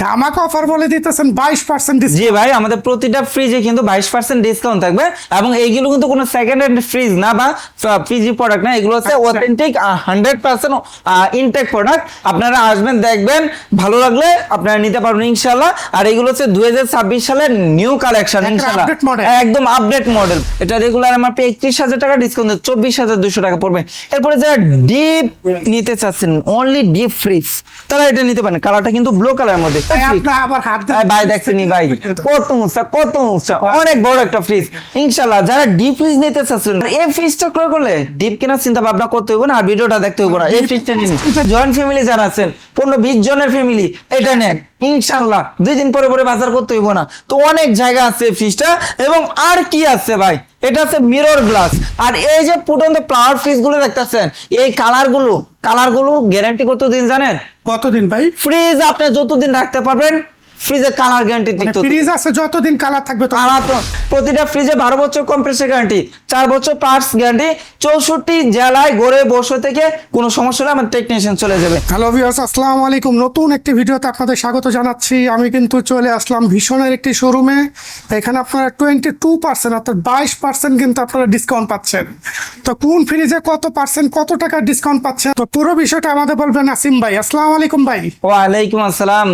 ধামাকা অফার বলে দিতেছেন 22% জি ডিসকাউন্ট। ভাই, আমাদের প্রতিটা ফ্রিজে কিন্তু 22% ডিসকাউন্ট থাকবে এবং এইগুলো কিন্তু কোনো সেকেন্ড হ্যান্ড ফ্রিজ না বা পিজি প্রোডাক্ট না, এগুলো হচ্ছে অথেন্টিক 100% ইনটেক প্রোডাক্ট। আপনারা আসবেন, দেখবেন, ভালো লাগলে আপনারা নিতে পারবেন ইনশাআল্লাহ। আর এগুলো হচ্ছে 2026 সালের নিউ কালেকশন ইনশাআল্লাহ, update model। একদম আপডেট মডেল। এটা রেগুলার আমার 31,000 টাকা ডিসকাউন্ট 24,200 টাকা পড়বে। এরপরে যারা ডিপ নিতে চাচ্ছেন, অনলি ডিপ ফ্রিজ, তারা এটা নিতে পারেন। কালারটা কিন্তু ব্লু কালারের মধ্যে। আপনার আবার হাত ভাই দেখছেন ভাই, কত উঁচা, অনেক বড় একটা ফ্রিজ ইনশাআল্লাহ। যারা ডিপ ফ্রিজ নিতে চাচ্ছেন, এই ফ্রিজটা ক্রয় করলে ডিপ কেনার চিন্তা ভাবনা করতে হবে না, আর ভিডিওটা দেখতে হবে না। এই ফ্রিজটা নিন। জয়েন্ট ফ্যামিলি যারা আছেন, 15-20 জনের ফ্যামিলি, এটা নেন ইনশাআল্লাহ। 2 দিন পরে পরে বাজার করতে হইব না। তো অনেক জায়গা আছে ফ্রিজটা। এবং আর কি আছে ভাই, এটা আছে মিরর গ্লাস। আর এই যে ফুটন্ত ফ্লাওয়ার ফ্রিজ গুলো দেখতেছেন, এই কালারগুলো গ্যারান্টি কতদিন জানেন? কতদিন ভাই? ফ্রিজ আপনি যতদিন রাখতে পারবেন, ফ্রিজের কালার গ্যারান্টি টিকতো। ফ্রিজ আছে যতদিন কালার থাকবে তো প্রতিটা ফ্রিজে 12 বছর কম্প্রেসার গ্যারান্টি, 4 বছর পার্টস গ্যারান্টি, 64 জেলায় ঘরে বসে থেকে কোনো সমস্যা হলে আমার টেকনিশিয়ান চলে যাবে। হ্যালো ভিউয়ার্স, আসসালামু আলাইকুম। নতুন একটি ভিডিওতে আপনাদের স্বাগত জানাচ্ছি। আমি কিন্তু চলে আসলাম ভীষণের একটি শোরুমে। এখানে আপনারা 22% অর্থাৎ 22% কিন্তু আপনারা ডিসকাউন্ট পাচ্ছেন। তো কোন ফ্রিজে কত পার্সেন্ট, কত টাকা ডিসকাউন্ট পাচ্ছেন, তো পুরো বিষয়টা আমাদের বলবেন নাসিম ভাই। আসসালামু আলাইকুম ভাই। ওয়ালাইকুম আসসালাম।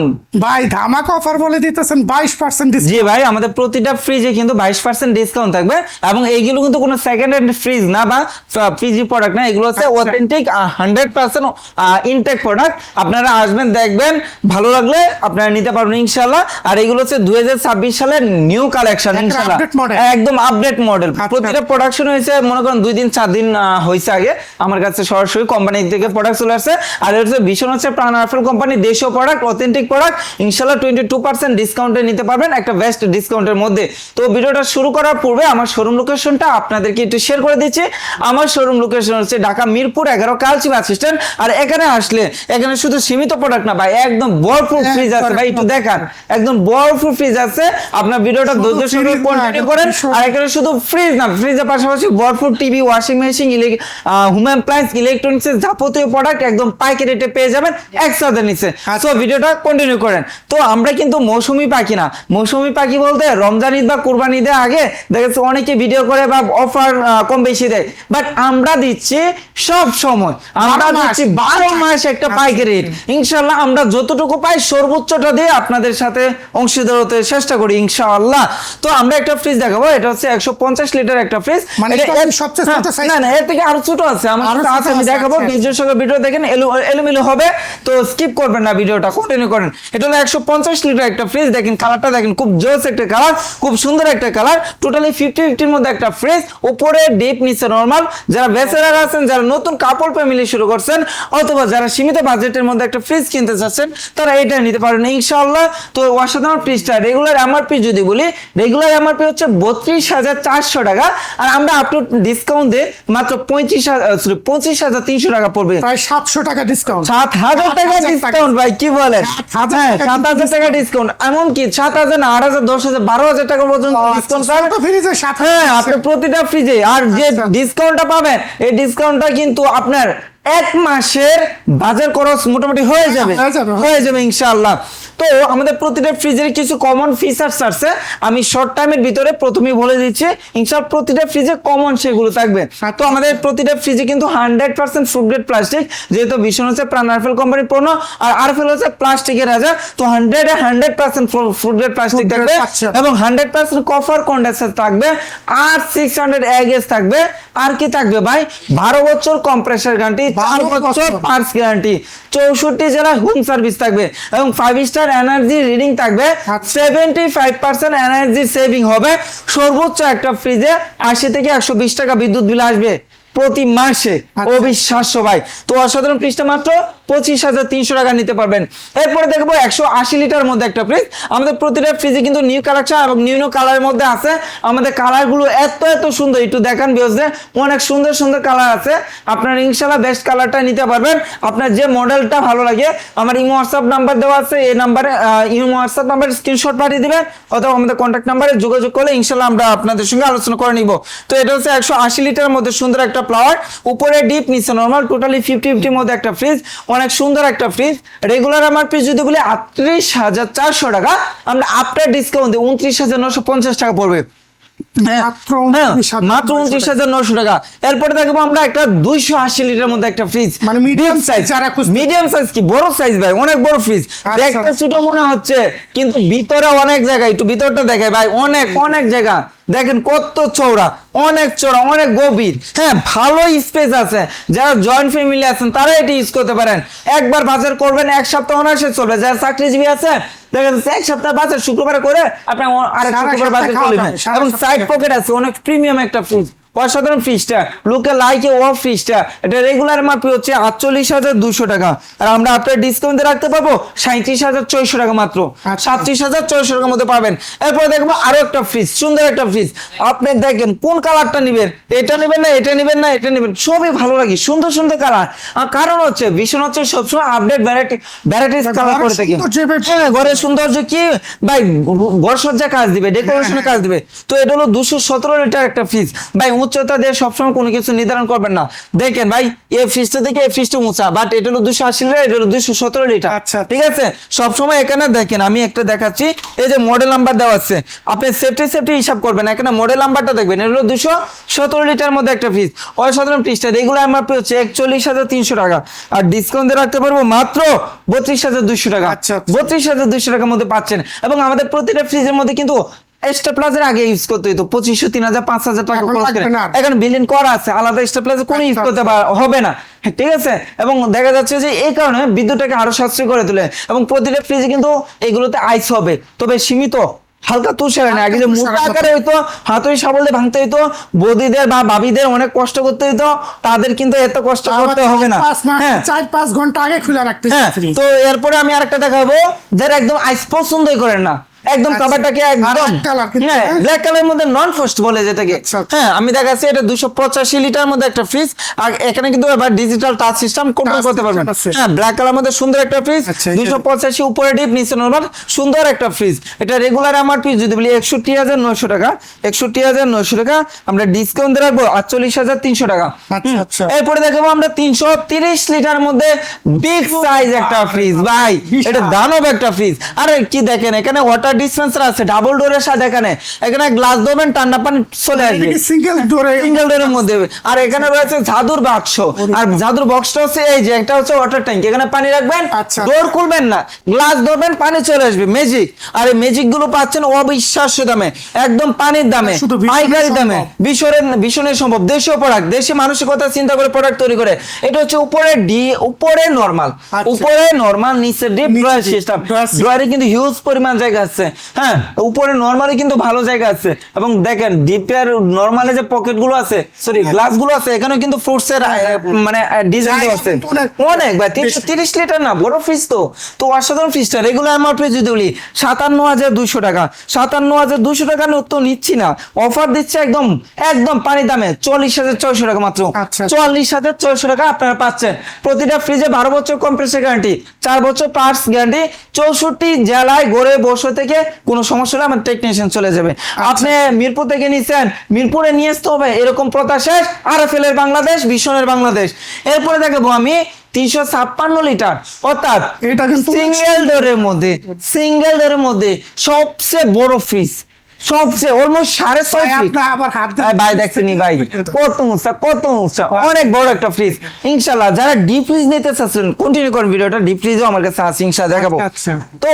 ভাই ধামাকা অফার বলে দিতেছেন 22% ডিসকাউন্ট। জি ভাই, আমাদের প্রতিটা ফ্রিজে কিন্তু 22% ডিসকাউন্ট থাকবে এবং এইগুলো কিন্তু কোনো সেকেন্ড হ্যান্ড ফ্রিজ না বা পিজি প্রোডাক্ট না, এগুলো হচ্ছে অথেন্টিক 100% ইনটেক প্রোডাক্ট। আপনারা আসবেন, দেখবেন, ভালো লাগলে আপনারা নিতে পারবেন ইনশাআল্লাহ। আর এগুলো হচ্ছে 2026 সালের নিউ কালেকশন ইনশাআল্লাহ, একদম আপডেট মডেল। প্রতিটা প্রোডাকশন হয়েছে মনে করেন 2 দিন 4 দিন হয়েছে আগে আমার কাছে সরাসরি কোম্পানি থেকে প্রোডাক্ট চলে আসছে। আর এর হচ্ছে ভীষণ হচ্ছে প্রাণ আরফেল কোম্পানি, দেশীয় প্রোডাক্ট, অথেন্টিক প্রোডাক্ট ইনশাআল্লাহ। 22% ডিসকাউন্টে নিতে পারবেন, একটা বেস্ট ডিসকাউন্টের মধ্যে। তো ভিডিওটা শুরু করার পূর্বে আমার শোরুম লোকেশনটা আপনাদেরকে একটু শেয়ার করে দিচ্ছি। আমার শোরুম লোকেশন হচ্ছে ঢাকা মিরপুর 11 কালচি বাস স্ট্যান্ড। আর এখানে আসলে এখানে শুধু সীমিত প্রোডাক্ট না ভাই, একদম ভরপুর ফ্রিজ আছে ভাই, একটু দেখান, একদম ভরপুর ফ্রিজ আছে। আপনার ভিডিওটা ধৈর্য সহকারে কন্টিনিউ করেন। আর এখানে শুধু ফ্রিজ না, ফ্রিজের পাশাপাশি ভরপুর TV, washing machine, home appliance, ইলেকট্রনিক্সের যাবতীয় প্রোডাক্ট একদম পাইকারি রেটে পেয়ে যাবেন একসাথে নিচে। সো ভিডিওটা কন্টিনিউ করেন। তো আমরা কিন্তু মৌসুমী পাখি না, মৌসুমী পাখি বলতে রমজান ঈদ বা কুরবানি ঈদের আগে দেখা যাচ্ছে অনেকে ভিডিও করে বা অফার কম বেশি দেয়, বাট আমরা দিচ্ছি সব সময়, আমরা দিচ্ছি 12 মাস একটা পাইকারি রেট ইনশাআল্লাহ। আমরা যতটুকু পাই সর্বোচ্চটা দিয়ে আপনাদের সাথে অংশীদার হতে চেষ্টা করি ইনশাআল্লাহ। তো আমরা একটা ফ্রিজ দেখাবো, এটা হচ্ছে 150 লিটার একটা ফ্রিজ। মানে সবচেয়ে ছোট সাইজ না, এর থেকে আরো ছোট আছে, আমার কাছে আমি দেখাবো। ধৈর্যের সঙ্গে ভিডিও দেখেন, এলোমেলো হবে, তো স্কিপ করবেন না, ভিডিওটা কন্টিনিউ করেন। এটা হলো 150 লিটার একটা ফ্রিজ। দেখেন কালারটা দেখেন, খুব জোস একটা কালার, খুব সুন্দর একটা কালার। টোটালি 50-50 মধ্যে একটা ফ্রিজ, উপরে ডিপ, নিচে নরমাল। যারা ব্যাচেলার আছেন, যারা নতুন কাপড় ফ্যামিলি শুরু করছেন, অথবা যারা সীমিত বাজেটের মধ্যে একটা ফ্রিজ কিনতে চাচ্ছেন, তারা এটা নিতে পারেন ইনশাআল্লাহ। তো অসাধারণ ফ্রিজটা রেগুলার এমআরপি যদি বলি, রেগুলার এমআরপি হচ্ছে 32,400 টাকা। আর আমরা আপলোড ডিসকাউন্ট দিয়ে মাত্র 25,300 টাকা পড়বে, প্রায় 700 টাকা ডিসকাউন্ট। 7,000 টাকা ডিসকাউন্ট ভাই, কি বলেন? 7,000 টাকা ডিসকাউন্ট, এমনকি 7,000 না, 8,000, 10,000, 12,000 টাকা পর্যন্ত ডিসকাউন্ট পাবেন ফ্রিজের সাথে। হ্যাঁ, আপনি প্রতিটা ফ্রিজে। আর যে ডিসকাউন্টটা পাবেন, এই ডিসকাউন্টটা কিন্তু আপনার 1 মাসের বাজার খরচ মোটামুটি হয়ে যাবে ইনশাআল্লাহ। তো আমাদের প্রতিটা ফ্রিজের কিছু কমন ফিচার্স আছে, আমি শর্ট টাইমের ভিতরে প্রথমেই বলে দিচ্ছি ইনশাআল্লাহ। প্রতিটা ফ্রিজে কমন সেগুলো থাকবে। তো আমাদের প্রতিটা ফ্রিজে কিন্তু 100% ফুড গ্রেড প্লাস্টিক, যেহেতু ভীষণ হচ্ছে প্রাণ আরফেল কোম্পানির পণ্য, আর আরফেল হচ্ছে প্লাস্টিকের রাজা। তো 100% ফুড গ্রেড প্লাস্টিক থাকবে এবং 100% কপার কন্ডেন্সার থাকবে, আর 600 এগএস থাকবে। আর কি থাকবে ভাই? 12 বছর কম্প্রেসার গ্যারান্টি, 4 বছর পার্টস গ্যারান্টি, 64 জেলা হোম সার্ভিস থাকবে এবং 5 স্টার এনার্জি রিডিং থাকবে। 75% এনার্জি সেভিং হবে। সর্বোচ্চ একটা ফ্রিজে 80 থেকে 120 টাকা বিদ্যুৎ বিল আসবে প্রতি মাসে, অবিশ্বাস্য ভাই। তো অসাধারণ ফ্রিজটা মাত্র 25,300 টাকা নিতে পারবেন। এরপরে দেখবো 180 লিটার মধ্যে একটা ফ্রিজ। আমাদের প্রতিটা ফ্রিজে কিন্তু নিউ কালেকশন এবং নিউ কালারের মধ্যে আছে। আমাদের কালারগুলো এত সুন্দর, একটু দেখান ভিউয়ার্সে, অনেক সুন্দর সুন্দর কালার আছে। আপনারা ইনশাআল্লাহ বেস্ট কালারটা নিতে পারবেন। আপনার যে মডেলটা ভালো লাগে, আমার ইমো হোয়াটসঅ্যাপ নাম্বার দেওয়া আছে, এই নাম্বারে ইমো হোয়াটসঅ্যাপ নাম্বারে স্ক্রিনশট পাঠিয়ে দিবেন, অথবা আমাদের কন্ট্যাক্ট নাম্বারে যোগাযোগ করলে ইনশাআল্লাহ আমরা আপনাদের সঙ্গে আলোচনা করে নিব। তো এটা হচ্ছে 180 লিটারের মধ্যে সুন্দর একটা ফ্লাওয়ার, উপরে ডিপ নিচে নরমাল, টোটালি 50-50 মধ্যে একটা ফ্রিজ, অনেক সুন্দর একটা ফ্রিজ। রেগুলার এমআরপি যদি বলি 38,400 টাকা, আমরা আফটার ডিসকাউন্ট দিয়ে 29,950 টাকা পড়বে। মাত্র মাত্র 29,900 টাকা। এরপরে দেখবো আমরা একটা 280 লিটার মধ্যে একটা ফ্রিজ, মানে মিডিয়াম সাইজ যারা খুঁজছে। মিডিয়াম সাইজ কি বড় সাইজ ভাই, অনেক বড় ফ্রিজ, দেখতে ছোট মনে হচ্ছে কিন্তু ভিতরে অনেক জায়গা, একটু ভিতরটা দেখায় ভাই, অনেক অনেক জায়গা দেখেন কত চওড়া, অনেক চওড়া, অনেক গভীর। হ্যাঁ, ভালো স্পেস আছে, যারা জয়েন্ট ফ্যামিলি আছেন তারা এটি ইউজ করতে পারেন। একবার বাজার করবেন, এক সপ্তাহ অনায়াসে চলবে। যারা চাকরিজীবী আছে দেখা যাচ্ছে এক সপ্তাহ বাজার শুক্রবারে করে আপনি আরেক শুক্রবার বাজার করবেন। এবং সাইড পকেট আছে, অনেক প্রিমিয়াম একটা ফ্রিজ, অসাধারণ ফ্রিজটা, লোকে লাইকে ও ফ্রিজটা। এটা রেগুলার এমআরপি হচ্ছে 48,200 টাকা, আর আমরা আপনার ডিসকাউন্টে রাখতে পারবো 37,400 টাকা মাত্র, 37,400 টাকার মধ্যে পাবেন। এরপরে দেখবো আরো একটা ফ্রিজ, সুন্দর একটা ফ্রিজ। আপনি দেখেন কোন কালারটা নিবেন, এটা নিবেন না এটা নিবেন না এটা নিবেন, সবই ভালো লাগে, সুন্দর সুন্দর কালার। আর কারণ হচ্ছে ভীষণ হচ্ছে সবসময় আপডেট ভ্যারাইটিস কালার করে থাকি। ঘরের সৌন্দর্য কি ভাই, ঘর সজ্জা কাজ দিবে, ডেকোরেশনের কাজ দিবে। তো এটা হলো 217 লিটার একটা ফ্রিজ ভাই। উচ্চতা দিয়ে সবসময় কোনো কিছু নির্ধারণ করবেন না। দেখেন ভাই, এই ফ্রিজটা থেকে এই ফ্রিজটা উঁচা, বাট এটা হলো 280 লিটার, এটা হলো 217 লিটার। আচ্ছা, ঠিক আছে, সবসময় এখানে দেখেন আমি একটা দেখাচ্ছি, এই যে মডেল নাম্বার দেওয়া আছে, আপনি সেফটি হিসাব করবেন, এখানে মডেল নাম্বারটা দেখবেন। এটা হলো 217 লিটার মধ্যে একটা ফ্রিজ, অসাধারণ ফ্রিজটা। রেগুলার এমআরপি হচ্ছে 41,300 টাকা, আর ডিসকাউন্ট দিয়ে রাখতে পারবো মাত্র 32,200 টাকা। আচ্ছা, 32,200 টাকার মধ্যে পাচ্ছেন। এবং আমাদের প্রতিটা ফ্রিজের মধ্যে কিন্তু এক্সট্রা প্লাসের আগে ইউজ করতে হতো 2,500, 3,000, 5,000 টাকা খরচ করে, এখন বিলিং করা আছে, আলাদা এক্সট্রা প্লাসে কোনো ইউজ করতে হবে না। ঠিক আছে, এবং দেখা যাচ্ছে যে এই কারণে বিদ্যুৎটাকে আরো সাশ্রয় করে তোলে। এবং প্রতিটা ফ্রিজে কিন্তু এগুলোতে আইস হবে, তবে সীমিত, হালকা তুষারে না। আগে যে মোটা আকারে হইতো, হাতুড়ি শাবল দিয়ে ভাঙতে হইতো, বৌদিদের বা ভাবিদের অনেক কষ্ট করতে হইতো, তাদের কিন্তু এত কষ্ট করতে হবে না। 4-5 ঘন্টা আগে খুলে রাখতে। তো এরপরে আমি আরেকটা দেখাবো, যারা একদম আইস পছন্দই করেন না, একদম কাভারটাকে একদম ব্ল্যাক কালারের মধ্যে নন ফ্রস্ট বলে যেটাকে। হ্যাঁ, আমি দেখাচ্ছি এটা 285 লিটার মধ্যে একটা ফ্রিজ, আর এখানে কিন্তু এবার ডিজিটাল টাচ সিস্টেম কন্ট্রোল করতে পারবেন। হ্যাঁ, ব্ল্যাক কালারের মধ্যে সুন্দর একটা ফ্রিজ, 285 উপরে ডিপ নিচে নরমাল, সুন্দর একটা ফ্রিজ। এটা রেগুলার এমআরপি যদি বলি 61,900 টাকা, 61,900 টাকা, আমরা ডিসকাউন্ট দিয়ে রাখবো 48,300 টাকা। এরপরে দেখাবো আমরা 330 লিটার মধ্যে বিগ সাইজ একটা ফ্রিজ ভাই, এটা দানব একটা ফ্রিজ। আরে কি দেখেন, এখানে ওয়াটার ডিসপেন্সার আছে, ডাবল ডোরের সাথে, এখানে গ্লাস ধরবেন, ঠান্ডা পানি চলে আসবে সিঙ্গেল ডোরের মধ্যে। আর এখানে রয়েছে জাদুর বাক্স, আর জাদুর বক্সটা হচ্ছে এই যে একটা হচ্ছে ওয়াটার ট্যাঙ্ক, এখানে পানি রাখবেন, ডোর খুলবেন না, গ্লাস ধরবেন, পানি চলে আসবে, ম্যাজিক। আর এই ম্যাজিক গুলো পাচ্ছেন অবিশ্বাস্য দামে, একদম পানির দামে, পাইকারি দামে, ভীষণের সম্ভব, দেশীয় প্রোডাক্ট, দেশি মানসিকতা চিন্তা করে প্রোডাক্ট তৈরি করে। এটা হচ্ছে উপরে নরমাল, নিচে ডিপ ড্রয়ার সিস্টেম। ড্রয়ারে কিন্তু হিউজ পরিমাণ জায়গা আছে। হ্যাঁ, উপরে নরমালি কিন্তু ভালো জায়গা আছে। এবং দেখেন ডিপের নরমালে যে পকেট গুলো আছে, সরি গ্লাস গুলো আছে, এখানে কিন্তু ফ্রুটস এর মানে ডিজাইন আছে অনেক ভাই। 330 লিটার না, বড় ফ্রিজ তো অসাধারণ ফ্রিজটা। রেগুলার এমআরপি যদি বলি 57,200 টাকা, 57,200 টাকা তো নিচ্ছি না, অফার দিচ্ছে একদম পানি দামে 40,400 টাকা মাত্র। 40,400 টাকা আপনারা পাচ্ছেন। প্রতিটা ফ্রিজে 12 বছর কম্প্রেসার গ্যারান্টি, 4 বছর পার্টস গ্যারান্টি, 64 জেলায় গড়ে বসে থেকে কোনো সমস্যা হলে আমার টেকনিশিয়ান চলে যাবে। আপনি মিরপুর থেকে নিছেন, মিরপুরে নিয়ে আসতে হবে, এরকম প্রথা শেষ। আরএফএল এর বাংলাদেশ, ভীষণের বাংলাদেশ। এরপরে দেখাবো আমি 356 লিটার, অর্থাৎ এটা কিন্তু সিঙ্গেল ডোরের মধ্যে সবচেয়ে বড় ফ্রিজ, সবচেয়ে অলমোস্ট 6.5 ভাই দেখছেন ভাই, কত উঁচা, অনেক বড় একটা ফ্রিজ। ইনশাআল্লাহ যারা ডিপ ফ্রিজ নিতে চাচ্ছেন কন্টিনিউ করেন ভিডিওটা, ডিপ ফ্রিজও আমার কাছে আছে, ইনশাআল্লাহ দেখাবো। তো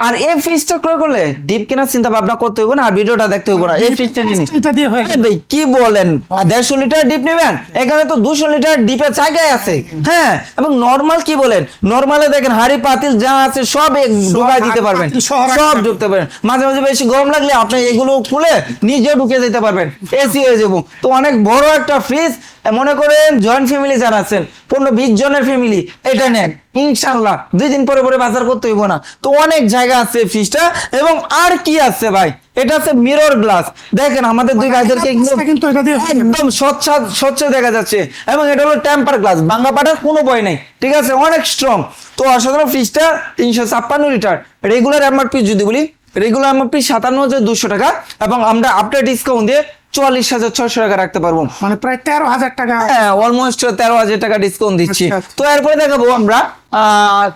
আর এই ফ্রিজটা ক্রয় করলে ডিপ কেনার চিন্তা ভাবনা করতে হইব না, আর ভিডিওটা দেখতে হইব না, এই ফ্রিজটা নিন। ভাই কি বলেন, 150 লিটার ডিপ নেবেন, এখানে তো 200 লিটার ডিপের জায়গায় আছে। হ্যাঁ, এবং নরমাল কি বলেন, নরমালে দেখেন হাড়ি পাতিল যা আছে সব ঢুকাই দিতে পারবেন, সব ঢুকতে পারেন। মাঝে মাঝে বেশি গরম লাগলে আপনি এগুলো খুলে নিজে ঢুকে যেতে পারবেন, এসি হয়ে যাবো। তো অনেক বড় একটা ফ্রিজ, মনে করেন জয়েন্ট ফ্যামিলি যারা আছেন, 15-20 জনের ফ্যামিলি, এটা নেন ইনশাআল্লাহ 2 দিন পরে বাজার করতে হইব না। তো অনেক জায়গা আছে ফ্রিজটা। এবং আর কি আছে ভাই, এটা আছে মিরর গ্লাস। দেখেন আমাদের দুই ভাইদেরকে কিন্তু একদম স্বচ্ছ দেখা যাচ্ছে। এবং এটা হলো টেম্পার গ্লাস, ভাঙা পাটার কোনো ভয় নেই, ঠিক আছে, অনেক স্ট্রং। তো অসাধারণ ফ্রিজটা 356 লিটার। রেগুলার এমআরপি যদি বলি, রেগুলার এমআরপি 57,200 টাকা, এবং আমরা আফটার ডিসকাউন্ট দিয়ে 44,600 টাকা রাখতে পারবো। মানে প্রায় 13,000 টাকা। হ্যাঁ, অলমোস্ট 13,000 টাকা ডিসকাউন্ট দিচ্ছি। আচ্ছা। তো এরপরে দেখাবো আমরা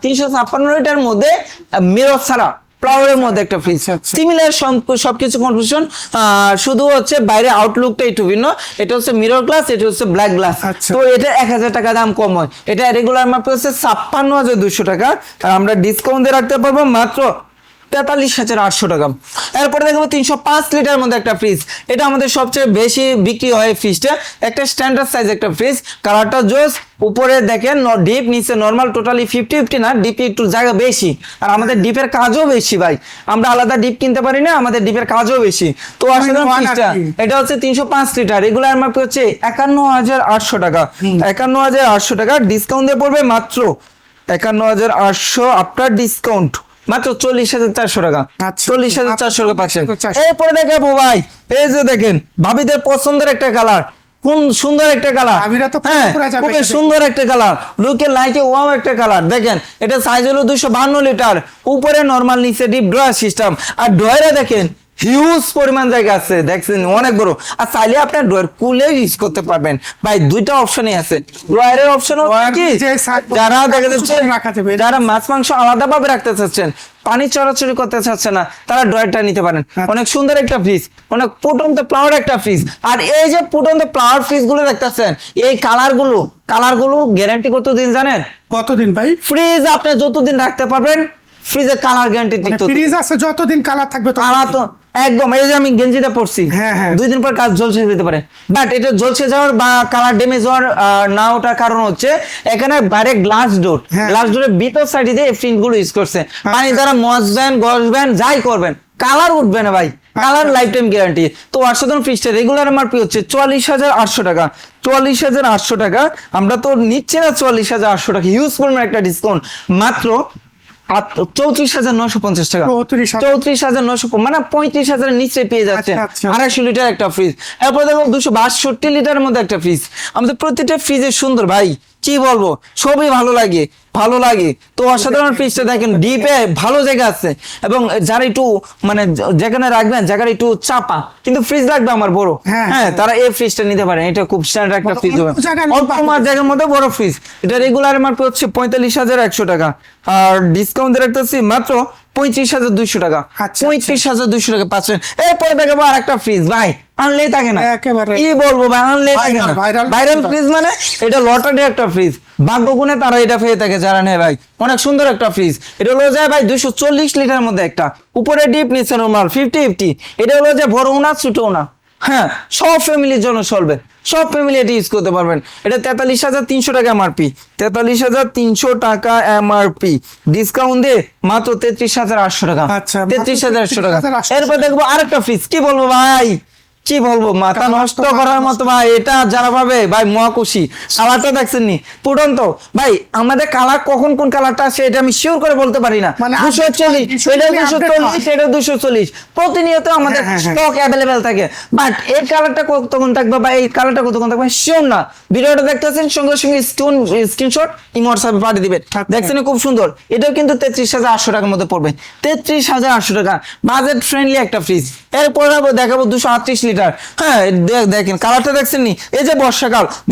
356 লিটার মধ্যে মিরর ছাড়া ফ্লাওয়ারের মধ্যে একটা ফ্রিজ। সিমিলার সবকিছু কনফিউশন, শুধু হচ্ছে বাইরে আউটলুকটা একটু ভিন্ন। এটা হচ্ছে মিরর গ্লাস, এটা হচ্ছে ব্ল্যাক গ্লাস। আচ্ছা। তো এটা 1,000 টাকা দাম কম হয়। এটা রেগুলার মাপ হচ্ছে 56,200 টাকা, আর আমরা ডিসকাউন্ট দিয়ে রাখতে পারবো মাত্র 43,800 টাকা। এরপরে দেখবো 305 লিটার মধ্যে একটা ফ্রিজ। এটা আমাদের সবচেয়ে বেশি বিক্রি হয় ফ্রিজটা। একটা স্ট্যান্ডার্ড সাইজ একটা ফ্রিজ, কালারটা জোস। উপরে দেখেন ডিপ, নিচে নরমাল, টোটালি 50-50 না, ডিপে একটু জায়গা বেশি। আর আমাদের ডিপের কাজও বেশি ভাই, আমরা আলাদা ডিপ কিনতে পারি না, আমাদের ডিপের কাজও বেশি। তো আসলে ফ্রিজটা এটা হচ্ছে 305 লিটার, রেগুলার মাপ হচ্ছে 51,800 টাকা। 51,800 টাকা ডিসকাউন্ট দিয়ে পড়বে মাত্র 51,800 আফটার ডিসকাউন্ট মাত্র 40,400 টাকা। আচ্ছা। 40,400 টাকা পাচ্ছেন। 400 এরপরে দেখাবো ভাই, এই যে দেখেন ভাবিদের পছন্দের একটা কালার, কোন সুন্দর একটা কালার। ভাবিরা তো হ্যাঁ, পুরো যাবে খুবই সেটা। সুন্দর একটা কালার, লুকে লাইকে ওয়াও একটা কালার। দেখেন এটা সাইজ হলো 252 লিটার, উপরে নরমাল, নিচে ডিপ ড্রয়ার সিস্টেম। আর ড্রয়ারে দেখেন হিউজ পরিমাণ জায়গা আছে, দেখছেন অনেক বড়। আর চাইলে আপনার ড্রয়ার কুলে ইউজ করতে পারবেন ভাই, দুইটা অপশনই আছে। ড্রয়ারের অপশন কি, যে side যারা দেখা যাচ্ছে রাখা যাবে। যারা মাছ মাংস আলাদা ভাবে রাখতে চাচ্ছেন, পানি চড়াচড়ি করতে চাচ্ছে না, তারা ড্রয়ারটা নিতে পারেন। অনেক সুন্দর একটা ফ্রিজ, অনেক ফুটন্ত ফ্লাওয়ার একটা ফ্রিজ। আর এই যে ফুটন্ত ফ্লাওয়ার ফ্রিজ গুলো দেখতেছেন, এই কালার গুলো গ্যারান্টি কতদিন জানেন? কতদিন ভাই? ফ্রিজ আপনি যতদিন রাখতে পারবেন, ফ্রিজের কালার গ্যারান্টি ঠিক ততদিন। ফ্রিজ আছে যতদিন কালার থাকবে তো। কালার তো একদম, এই যে আমি গেঞ্জিটা পরছি, হ্যাঁ, হ্যাঁ। 2 দিন পর কাজ ঝলসে যেতে পারে। বাট এটা ঝলসে যাওয়ার বা কালার ড্যামেজ হওয়ার না ওঠার কারণ হচ্ছে এখানে বাইরে গ্লাস ডোর, হ্যাঁ। গ্লাস ডোরের ভিতর সাইডে দিয়ে প্রিন্ট গুলো ইউজ করছে। পানি দ্বারা মজবেন, গসবেন, যাই করবেন, কালার উঠবে না ভাই, কালার লাইফ টাইম গ্যারান্টি। তো অসাধারণ ফ্রিজটা রেগুলার এমআরপি হচ্ছে 44,800 টাকা। 44,800 টাকা আমরা তো নিচ্ছি না, 44,800 টাকা হিউজ পরিমাণ একটা ডিসকাউন্ট, মাত্র 34,950 টাকা। 34,950 মানে 35,000 নিচে পেয়ে যাচ্ছে আচ্ছা, আচ্ছা। 250 লিটার একটা ফ্রিজ। এরপর দেখো 262 লিটারের মধ্যে একটা ফ্রিজ। আমাদের প্রতিটা ফ্রিজে সুন্দর ভাই, কি বলবো, সবই ভালো লাগে। তো অসাধারণ ফ্রিজটা দেখেন, ডিপে ভালো জায়গা আছে, এবং যারা একটু মানে যেখানে রাখবেন জায়গাটা একটু চাপা, কিন্তু ফ্রিজ লাগবে আমার বড়, হ্যাঁ, হ্যাঁ, তারা এই ফ্রিজটা নিতে পারেন। এটা খুব স্ট্যান্ডার্ড একটা ফ্রিজ হবে, অল্প জায়গার মধ্যে বড় ফ্রিজ। এটা রেগুলার এমআরপি হচ্ছে 45,100 টাকা, আর ডিসকাউন্ট রাখতেছি মাত্র 35,200 টাকা। আচ্ছা। 35,200 টাকা পাচ্ছেন। এরপরে দেখাবো আর একটা ফ্রিজ ভাই, আনলেই থাকে না, একেবারে। কি বলবো ভাই, আনলেই থাকে না। ভাইরাল ফ্রিজ মানে এটা লটারি একটা ফ্রিজ, ভাগ্য গুণে তারা এটা পেয়ে থাকে যারা নেয় ভাই। অনেক সুন্দর একটা ফ্রিজ, এটা হলো যায় ভাই 240 লিটার মধ্যে একটা, উপরে ডিপ, নিচে নরমাল 50-50। এটা হলো যে বড়ও না ছোটও না, হ্যাঁ, সব ফ্যামিলির জন্য চলবে, সব ফ্যামিলি এটা ইউজ করতে পারবেন। এটা 43,300 টাকা এমআরপি, 43,300 টাকা এমআরপি, ডিসকাউন্ট দিয়ে মাত্র 33,800 টাকা। আচ্ছা, 33,800 টাকা। 33,800 এরপর দেখবো আরেকটা ফ্রিজ, কি বলবো ভাই, কি বলবো, মাথা নষ্ট করার মতো ভাই। এটা যারা পাবে ভাই মহাকুশি। কালারটা দেখছেন নি, ফুটন্ত ভাই। আমাদের কালার কখন কোন কালারটা আসে এটা আমি শিওর করে বলতে পারি না। মানে 240, এটা 240, এটা 240, প্রতিনিয়ত আমাদের হ্যাঁ, হ্যাঁ। স্টক অ্যাভেলেবেল থাকে। বাট এই কালারটা কতক্ষণ থাকবে বা এই কালারটা কতক্ষণ থাকবে শিওর না। ভিডিওটা দেখতেছেন, সঙ্গে সঙ্গে স্ক্রিনশট ইমো হোয়াটসঅ্যাপে পাঠিয়ে দিবেন। দেখছেন খুব সুন্দর, এটাও কিন্তু 33,800 টাকার মধ্যে পড়বে। 33,800 টাকা, বাজেট ফ্রেন্ডলি একটা ফ্রিজ। এরপর দেখাবো 238 লিটার। হ্যাঁ, দেখেন কালারটা দেখছেন নি, এই যে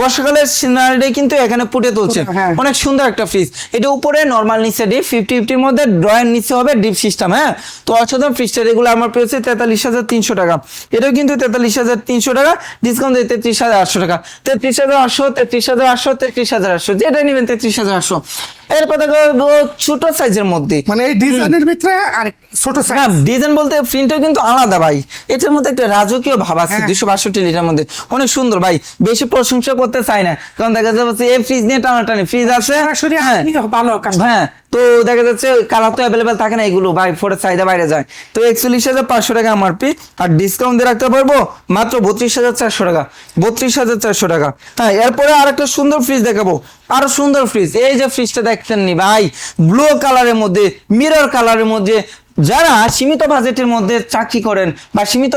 বর্ষাকালের সিনারিটা কিন্তু এখানে ফুটে তুলছে। হ্যাঁ। অনেক সুন্দর একটা ফ্রিজ, এটা উপরে নরমাল, নিচে ডিপ, 50-50 মধ্যে, ড্রয়ার নিচে হবে ডিপ সিস্টেম। হ্যাঁ, তো অসাধারণ ফ্রিজটা রেগুলার আমার পেয়েছে 43,300 টাকা। এটাও কিন্তু 43,300 টাকা, ডিসকাউন্ট দিয়ে 33,800 টাকা। 33,800, 33,800, 33,800, যেটা নেবেন 33,800। এরপর দেখো ছোট সাইজের মধ্যে, মানে এই ডিজাইনের ভিতরে আর ছোট সাইজ। হ্যাঁ, ডিজাইন বলতে প্রিন্টও কিন্তু আলাদা ভাই। এটার মধ্যে একটা রাজকীয় ভাব আছে। হ্যাঁ। 262 লিটার মধ্যে অনেক সুন্দর ভাই, বেশি প্রশংসা করতে চাই না, কারণ দেখা যাচ্ছে এই ফ্রিজ নিয়ে টানাটানি ফ্রিজ আছে। সরাসরি হ্যাঁ, ভালো কাজ। হ্যাঁ, তো দেখা যাচ্ছে কালার তো অ্যাভেলেবেল থাকে না, এগুলো ভাই ফোরের চাহিদা বাইরে যায়। তো 41,500 টাকা এমআরপি, আর ডিসকাউন্ট দিয়ে রাখতে পারবো মাত্র 32,400 টাকা। 32,400 টাকা। হ্যাঁ, এরপরে আরেকটা সুন্দর ফ্রিজ দেখাবো, আরো সুন্দর ফ্রিজ। এই যে ফ্রিজটা দেখছেন নি ভাই, ব্লু কালারের মধ্যে, মিরর কালারের মধ্যে, যারা সীমিত বাজেটের মধ্যে চাকরি করেন বা সীমিত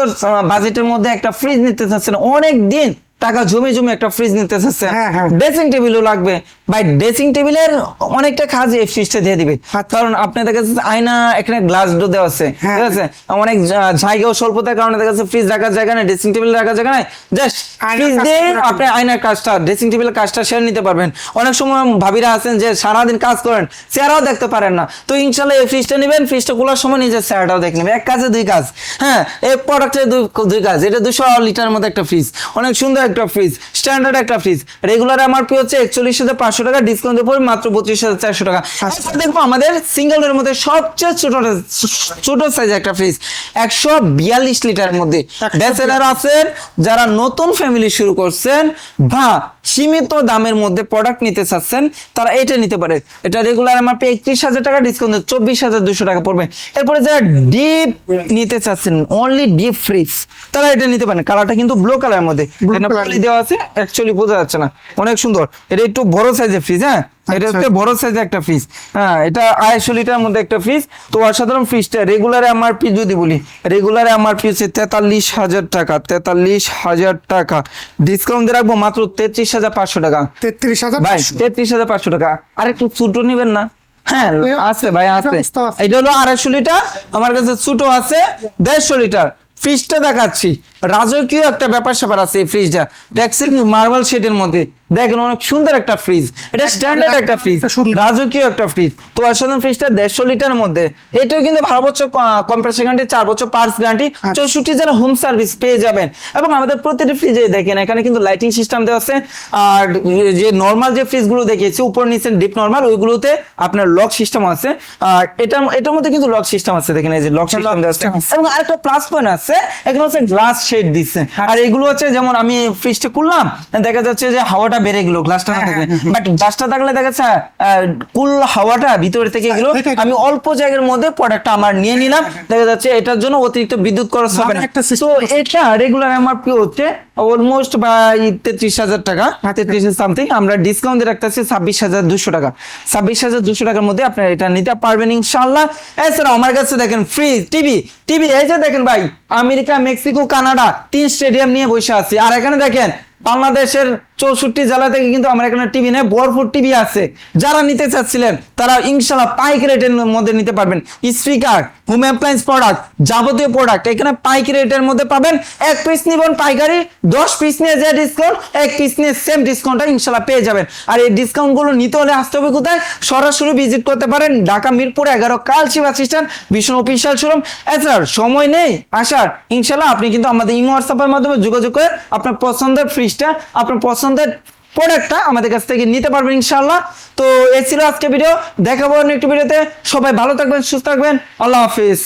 বাজেটের মধ্যে একটা ফ্রিজ নিতে চাচ্ছেন, অনেক দিন টাকা জমে জমে একটা ফ্রিজ নিতে চাচ্ছেন, হ্যাঁ, হ্যাঁ। ড্রেসিং টেবিলও লাগবে ভাই, ড্রেসিং টেবিলের অনেকটা কাজ এই ফ্রিজটা দিয়ে দিবে। কারণ আপনাদের কাছে আয়না, এখানে গ্লাস ডোর দেওয়া আছে, হ্যাঁ। ঠিক আছে, অনেক জায়গাও স্বল্পতার কারণে দেখা যাচ্ছে ফ্রিজ রাখার জায়গা নেই, ড্রেসিং টেবিল রাখার জায়গা নেই, জাস্ট আয়নার ফ্রিজ কাজটা দিয়ে করে দিবে। আপনি আয়নার কাজটা, ড্রেসিং টেবিলের কাজটা সেরে নিতে পারবেন। অনেক সময় ভাবিরা আছেন যে সারাদিন কাজ করেন, চেহারাও দেখতে পারেন না, তো ইনশাল্লাহ এই ফ্রিজটা নেবেন, ফ্রিজটা খোলার সময় নিজের চেহারাটাও দেখে নেবেন, এক কাজে দুই কাজ। হ্যাঁ, এই প্রোডাক্টের দুই কাজ। এটা 200 লিটারের মধ্যে একটা ফ্রিজ, অনেক সুন্দর একটা ফ্রিজ, স্ট্যান্ডার্ড একটা ফ্রিজ। রেগুলার এমআরপি হচ্ছে 41,500 টাকা, ডিসকাউন্ট দিয়ে পড়বে মাত্র 32,400 টাকা। এরপর দেখবো আমাদের সিঙ্গেলের মধ্যে সবচেয়ে ছোট সাইজ একটা ফ্রিজ, 142 লিটারের মধ্যে। ব্যাচেলার আছেন, যারা নতুন ফ্যামিলি শুরু করছেন বা সীমিত দামের মধ্যে প্রোডাক্ট নিতে চাচ্ছেন, তারা এটা নিতে পারে। এটা রেগুলার এমআরপি 31,000 টাকা, ডিসকাউন্ট 24,200 টাকা পড়বে। এরপরে যারা ডিপ নিতে চাচ্ছেন, অনলি ডিপ ফ্রিজ, তারা এটা নিতে পারেন। কালারটা কিন্তু ব্লু কালারের মধ্যে পলি দেওয়া আছে, অ্যাকচুয়ালি বোঝা যাচ্ছে না, অনেক সুন্দর। এটা একটু বড় সাইজের ফ্রিজ, হ্যাঁ, এটা হচ্ছে বড় সাইজের একটা ফ্রিজ। হ্যাঁ, এটা 250 লিটারের মধ্যে একটা ফ্রিজ। তো অসাধারণ ফ্রিজটা রেগুলার এমআরপি যদি বলি, রেগুলার এমআরপি হচ্ছে 43,000 টাকা, 43,000 টাকা, ডিসকাউন্ট দিয়ে রাখবো মাত্র 33,500 টাকা। 33,000 ভাই 33,500 টাকা। আর একটু ছোট নিবেন না? হ্যাঁ আছে ভাই, আছে। ব্যবস্থা আছে। এটা হলো 250 লিটার, আমার কাছে ছোট আছে 150 লিটার। ফ্রিজটা দেখাচ্ছি, রাজকীয় একটা ব্যাপার স্যাপার আছে এই ফ্রিজটা। দেখছেন মার্বেল শেডের মধ্যে, দেখেন অনেক সুন্দর একটা ফ্রিজ, এটা স্ট্যান্ডার্ড একটা ফ্রিজ, রাজকীয় একটা ফ্রিজ। তো আসলে ফ্রিজটা 150 লিটারের মধ্যে, এটাও কিন্তু 12 বছর কম্প্রেসার গ্যারান্টি, 4 বছর পার্টস গ্যারান্টি, 64 জেলা হোম সার্ভিস পেয়ে যাবেন। এবং আমাদের প্রতিটি ফ্রিজে দেখেন এখানে কিন্তু লাইটিং সিস্টেম দেওয়া আছে। আর যে নর্মাল যে ফ্রিজগুলো দেখিয়েছি উপর নিচে ডিপ নর্মাল, ওইগুলোতে আপনার লক সিস্টেম আছে। আর এটার মধ্যে কিন্তু লক সিস্টেম আছে, দেখেন এই যে লক সিস্টেম দেওয়া আছে। এবং আরেকটা প্লাস পয়েন্ট আছে, এখানে হচ্ছে গ্লাস শেড দিচ্ছে। আর এগুলো হচ্ছে যেমন আমি ফ্রিজটা খুললাম, দেখা যাচ্ছে যে হাওয়াটা বেড়ে গেল, গ্লাসটা না থাকে, বাট গ্লাসটা থাকলে দেখা যাচ্ছে কুল হাওয়াটা ভিতরে থেকে গেল। আমি অল্প জায়গার মধ্যে প্রোডাক্টটা আমার নিয়ে নিলাম, দেখা যাচ্ছে এটার জন্য অতিরিক্ত বিদ্যুৎ খরচ হবে না। তো এটা রেগুলার এমআরপি হচ্ছে অলমোস্ট বাই 33,000 টাকা, 33 সামথিং। আমরা ডিসকাউন্ট দিয়ে রাখতেছি 26,200 টাকা। 26,200 টাকার মধ্যে আপনারা এটা নিতে পারবেন ইনশাআল্লাহ। এছাড়া আমার কাছে দেখেন ফ্রিজ, টিভি এই যে দেখেন ভাই, আমেরিকা, মেক্সিকো, কানাডা 3 স্টেডিয়াম নিয়ে বসে আছি। আর এখানে দেখেন বাংলাদেশের 64 জেলা থেকে কিন্তু আমার এখানে টিভি নেই, ভরপুর টিভি আছে। যারা নিতে চাচ্ছিলেন তারা ইনশাআল্লাহ পাইকারি রেটের মধ্যে নিতে পারবেন। স্পিকার, হোম অ্যাপ্লায়েন্স প্রোডাক্ট, যাবতীয় প্রোডাক্ট এখানে পাইকারি রেটের মধ্যে পাবেন। 1 পিস নিবেন পাইকারি, 10 পিস নিয়ে যে ডিসকাউন্ট, 1 পিস নিয়ে সেম ডিসকাউন্টটা ইনশাআল্লাহ পেয়ে যাবেন। আর এই ডিসকাউন্ট গুলো নিতে হলে আসতে হবে কোথায়? সরাসরি ভিজিট করতে পারেন ঢাকা মিরপুর 11 কালচি বাস স্ট্যান্ড, ভীষণ অফিসিয়াল শোরুম। এছাড়া সময় নেই আসার, ইনশাআল্লাহ আপনি কিন্তু আমাদের ইমো হোয়াটসঅ্যাপের মাধ্যমে যোগাযোগ করে আপনার পছন্দের ফ্রিজটা, আপনার পছন্দের প্রোডাক্টটা আমাদের কাছ থেকে নিতে পারবেন ইনশাআল্লাহ। তো এই ছিল আজকে ভিডিও, দেখাবো অন্য একটি ভিডিওতে। সবাই ভালো থাকবেন, সুস্থ থাকবেন, আল্লাহ হাফিজ।